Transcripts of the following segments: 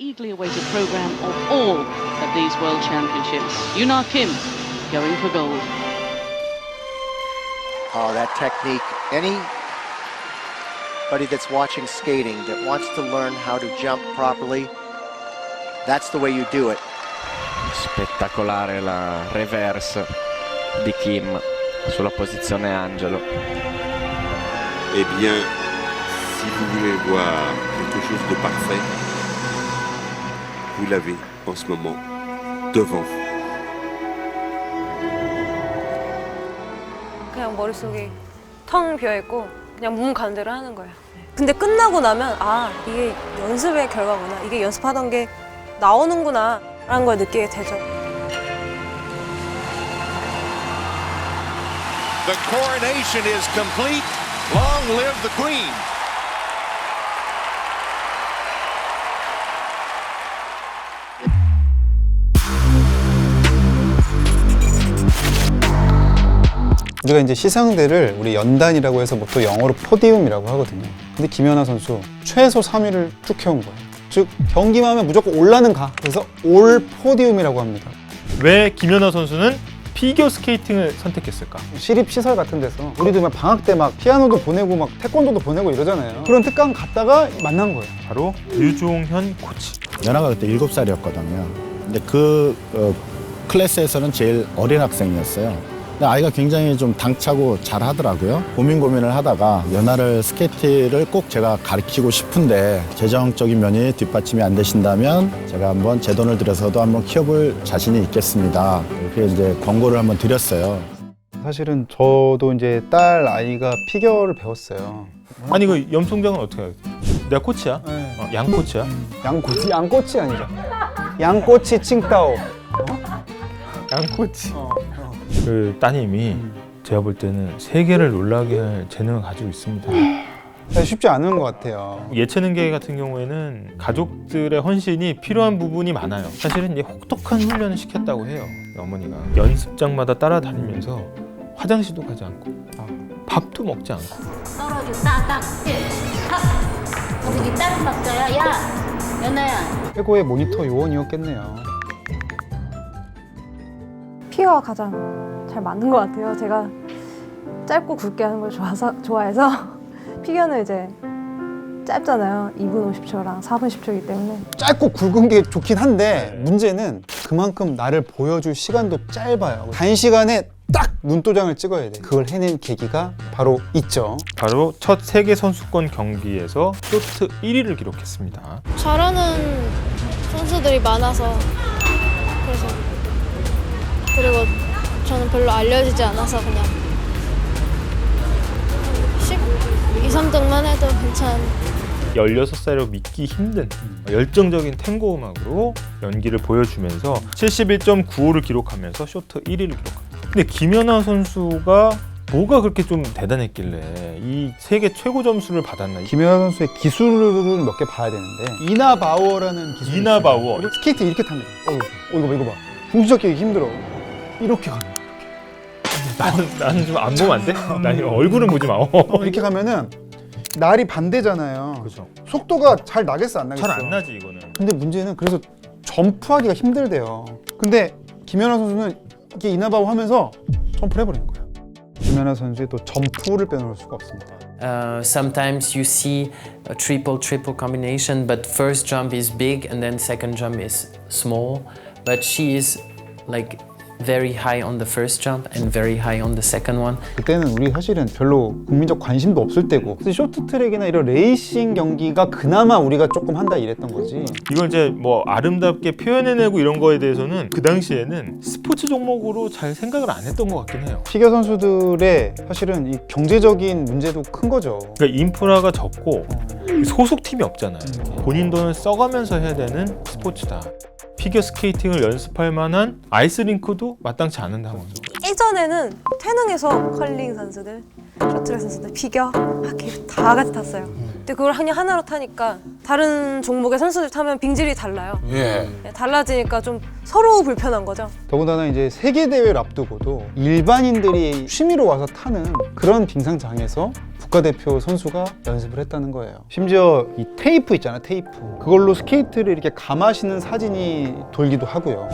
eagerly awaited program of all of these World Championships. Yoona Kim going for gold. Oh, that technique. Anybody that's watching skating that wants to learn how to jump properly, that's the way you do it. Spettacolare la reverse di Kim sulla posizione angelo. Eh bien, si vous voulez voir quelque chose de parfait, vous l'avez en ce moment devant vous. 그냥 머릿속이 텅 비어있고 그냥 몸 가는 대로 하는 거예요. 근데 끝나고 나면 아, 이게 연습의 결과구나. 이게 연습하던 게 나오는구나 라는 걸 느끼게 되죠. The coronation is complete. Long live the Queen. 우리가 이제 시상대를 우리 연단이라고 해서 보통 영어로 포디움이라고 하거든요. 근데 김연아 선수 최소 3위를 쭉 해온 거예요. 즉 경기만 하면 무조건 올라는 가. 그래서 올 포디움이라고 합니다. 왜 김연아 선수는 피겨 스케이팅을 선택했을까? 시립시설 같은 데서 우리도 막 방학 때 막 피아노도 보내고 막 태권도도 보내고 이러잖아요. 그런 특강 갔다가 만난 거예요. 바로 류종현 코치. 연아가 그때 7살이었거든요. 근데 그 클래스에서는 제일 어린 학생이었어요. 근데 아이가 굉장히 좀 당차고 잘 하더라고요. 고민을 하다가 연아를 스케이트를 꼭 제가 가르치고 싶은데 재정적인 면이 뒷받침이 안 되신다면 제가 한번 제 돈을 들여서도 한번 키워볼 자신이 있겠습니다. 이렇게 이제 권고를 한번 드렸어요. 사실은 저도 이제 딸 아이가 피겨를 배웠어요. 아니 그 염통장은 어떻게 하겠어? 내가 코치야? 네. 양 코치야? 양꼬치 아니죠? 양꼬치 칭따오. 양 코치. 그 따님이 제가 볼 때는 세계를 놀라게 할 재능을 가지고 있습니다. 사실 쉽지 않은 것 같아요. 예체능계 같은 경우에는 가족들의 헌신이 필요한 부분이 많아요. 사실은 이제 혹독한 훈련을 시켰다고 해요. 어머니가 연습장마다 따라다니면서 화장실도 가지 않고 밥도 먹지 않고. 떨어져 따닥 거기 다른 박자야. 야 연아야. 최고의 모니터 요원이었겠네요. 피겨가 가장 잘 맞는 것 같아요. 제가 짧고 굵게 하는 걸 좋아해서 피겨는 이제 짧잖아요. 2분 50초랑 4분 10초이기 때문에 짧고 굵은 게 좋긴 한데 문제는 그만큼 나를 보여줄 시간도 짧아요. 단시간에 딱 눈도장을 찍어야 돼. 그걸 해낸 계기가 바로 있죠. 바로 첫 세계 선수권 경기에서 쇼트 1위를 기록했습니다. 잘하는 선수들이 많아서 그리고 저는 별로 알려지지 않아서 그냥 12, 3등만 해도 괜찮은 16살이라고 믿기 힘든 열정적인 탱고 음악으로 연기를 보여주면서 71.95를 기록하면서 쇼트 1위를 기록합니다. 근데 김연아 선수가 뭐가 그렇게 좀 대단했길래 이 세계 최고 점수를 받았나? 김연아 선수의 기술을 몇 개 봐야 되는데 이나바워라는 기술이 이나바워. 있어요. 스케이트 이렇게 탑니다. 이거 봐. 궁시 잡기 힘들어. 이렇게 가면 나는 좀 안 보면 안 돼? 나 얼굴은 보지 마. 이렇게 가면은 날이 반대잖아요. 그렇죠. 속도가 잘 나겠어 안 나겠어? 잘 안 나지 이거는. 근데 문제는 그래서 점프하기가 힘들대요. 근데 김연아 선수는 이렇게 이나바오 하면서 점프를 해버리는 거예요. 김연아 선수의 또 점프를 빼놓을 수가 없습니다. Sometimes you see a triple combination, but first jump is big and then second jump is small. But she is like very high on the first jump and very high on the second one. 그때는 우리 사실은 별로 국민적 관심도 없을 때고 쇼트트랙이나 이런 레이싱 경기가 그나마 우리가 조금 한다 이랬던 거지. 이걸 이제 뭐 아름답게 표현해내고 이런 거에 대해서는 그 당시에는 스포츠 종목으로 잘 생각을 안 했던 것 같긴 해요. 피겨 선수들의 사실은 이 경제적인 문제도 큰 거죠. 그러니까 인프라가 적고 소속팀이 없잖아요. 본인 돈을 써가면서 해야 되는 스포츠다. 피겨 스케이팅을 연습할 만한 아이스링크도 마땅치 않은 상황이죠. 예전에는 태능에서 컬링 선수들, 쇼트트랙 선수들, 피겨, 하키 다 같이 탔어요. 근데 그걸 그냥 하나로 타니까 다른 종목의 선수들 타면 빙질이 달라요. 네, 달라지니까 좀 서로 불편한 거죠. 더군다나 이제 세계 대회를 앞두고도 일반인들이 취미로 와서 타는 그런 빙상장에서 국가대표 선수가 연습을 했다는 거예요. 심지어 이 테이프 있잖아요, 테이프. 그걸로 스케이트를 이렇게 감아시는 사진이 돌기도 하고요.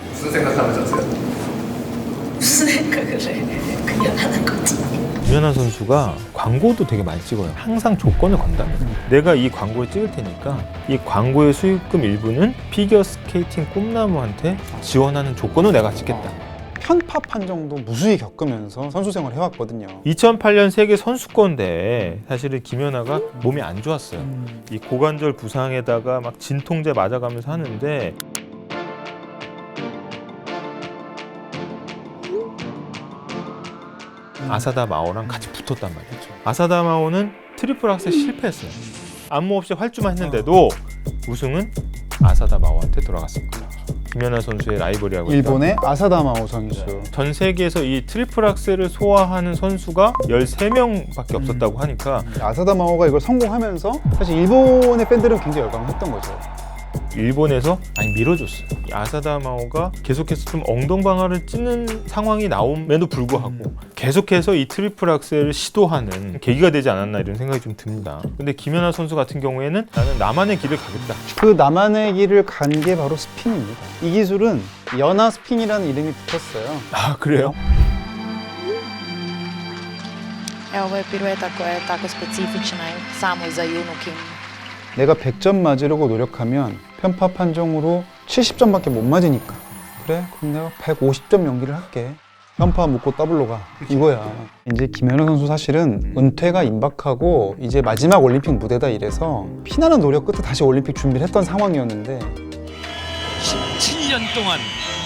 무슨 생각하면 졌어요? 무슨 생각을 해? 그냥 하는 거지. 김연아 선수가 광고도 되게 많이 찍어요. 항상 조건을 건답니다. 내가 이 광고를 찍을 테니까 이 광고의 수익금 일부는 피겨 스케이팅 꿈나무한테 지원하는 조건을 내가 찍겠다. 편파 판정도 무수히 겪으면서 선수 생활을 해왔거든요. 2008년 세계 선수권 대회 사실은 김연아가 몸이 안 좋았어요. 이 고관절 부상에다가 막 진통제 맞아가면서 하는데 아사다 마오랑 같이 붙었단 말이죠. 아사다 마오는 트리플 악셀 실패했어요. 안무 없이 활주만 했는데도 우승은 아사다 마오한테 돌아갔습니다. 김연아 선수의 라이벌이라고 일본의 아사다 마오 선수. 전 세계에서 이 트리플 악셀을 소화하는 선수가 13명밖에 없었다고 하니까 아사다 마오가 이걸 성공하면서 사실 일본의 팬들은 굉장히 열광했던 거죠. 일본에서 많이 밀어줬어요. 이 아사다 마오가 계속해서 좀 엉덩방아를 찢는 상황이 나옴에도 불구하고 계속해서 이 트리플 악셀을 시도하는 계기가 되지 않았나 이런 생각이 좀 듭니다. 근데 김연아 선수 같은 경우에는 나는 나만의 길을 가겠다. 그 나만의 길을 간 게 바로 스핀입니다. 이 기술은 연하 스핀이라는 이름이 붙었어요. 아, 그래요? Ovo je pirueta koja je tako specifična samo za Junu Kim. 내가 100점 맞으려고 노력하면 편파 판정으로 70점밖에 못 맞으니까 그래? 그럼 내가 150점 연기를 할게. 편파 묻고 더블로 가. 이거야. 이제 김연아 선수 사실은 은퇴가 임박하고 이제 마지막 올림픽 무대다 이래서 피나는 노력 끝에 다시 올림픽 준비를 했던 상황이었는데 17년 동안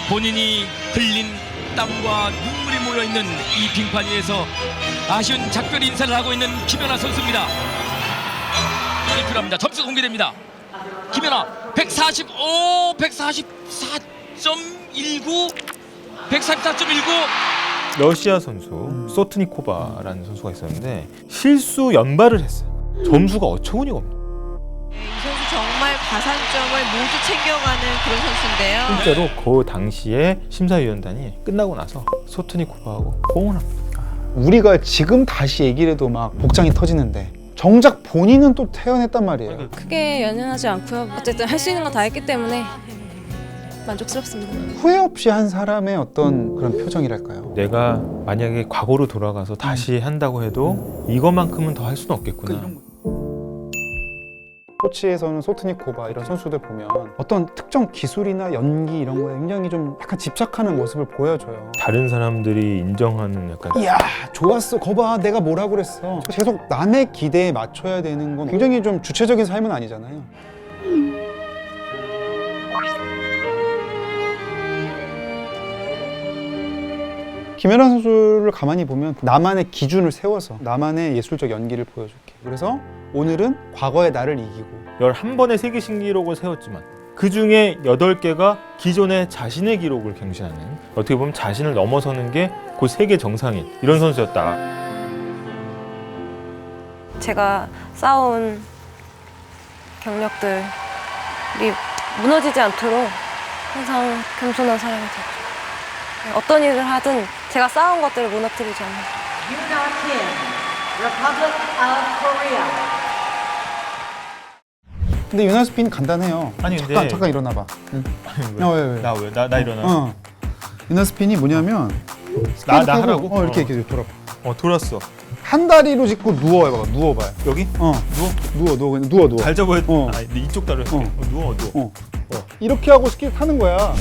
본인이 흘린 땀과 눈물이 모여있는 이 빙판 위에서 아쉬운 작별 인사를 하고 있는 김연아 선수입니다. 필요합니다. 점수 공개됩니다. 김연아 144.19 144.19 러시아 선수 소트니코바라는 선수가 있었는데 실수 연발을 했어요. 점수가 어처구니가 없네요. 이 선수 정말 가산점을 모두 챙겨가는 그런 선수인데요. 실제로 그 당시에 심사위원단이 끝나고 나서 소트니코바하고 뽕을 합니다. 우리가 지금 다시 얘기를 해도 막 복장이 터지는데 정작 본인은 또 태어났단 말이에요. 크게 연연하지 않고요. 어쨌든 할 수 있는 거 다 했기 때문에 만족스럽습니다. 후회 없이 한 사람의 어떤 그런 표정이랄까요? 내가 만약에 과거로 돌아가서 다시 한다고 해도 이것만큼은 더 할 수는 없겠구나. 스포츠에서는 소트니코바 이런 선수들 보면 어떤 특정 기술이나 연기 이런 거에 굉장히 좀 약간 집착하는 모습을 보여줘요. 다른 사람들이 인정하는 약간 이야 좋았어 거봐 내가 뭐라고 그랬어. 계속 남의 기대에 맞춰야 되는 건 굉장히 좀 주체적인 삶은 아니잖아요. 김연아 선수를 가만히 보면 나만의 기준을 세워서 나만의 예술적 연기를 보여줄게. 그래서 오늘은 과거의 나를 이기고 11번의 세계 신기록을 세웠지만 그 중에 8개가 기존의 자신의 기록을 갱신하는, 어떻게 보면 자신을 넘어서는 게 그 세계 정상인 이런 선수였다. 제가 쌓아온 경력들이 무너지지 않도록 항상 겸손한 사람이 되고 어떤 일을 하든 제가 쌓아온 것들을 무너뜨리지 않는. Yuna Kim, Republic of Korea. 근데 유나 스핀 간단해요. 아니 근데 잠깐 일어나봐. 응. 왜? 나 일어나. 유나 스핀이 뭐냐면 나 하라고? 이렇게 돌아봐. 돌았어. 한 다리로 짚고 누워봐봐. 누워봐요. 여기? 누워. 누워. 잘 잡아야 돼. 이쪽 다리로. 누워. 이렇게 하고 스키 타는 거야.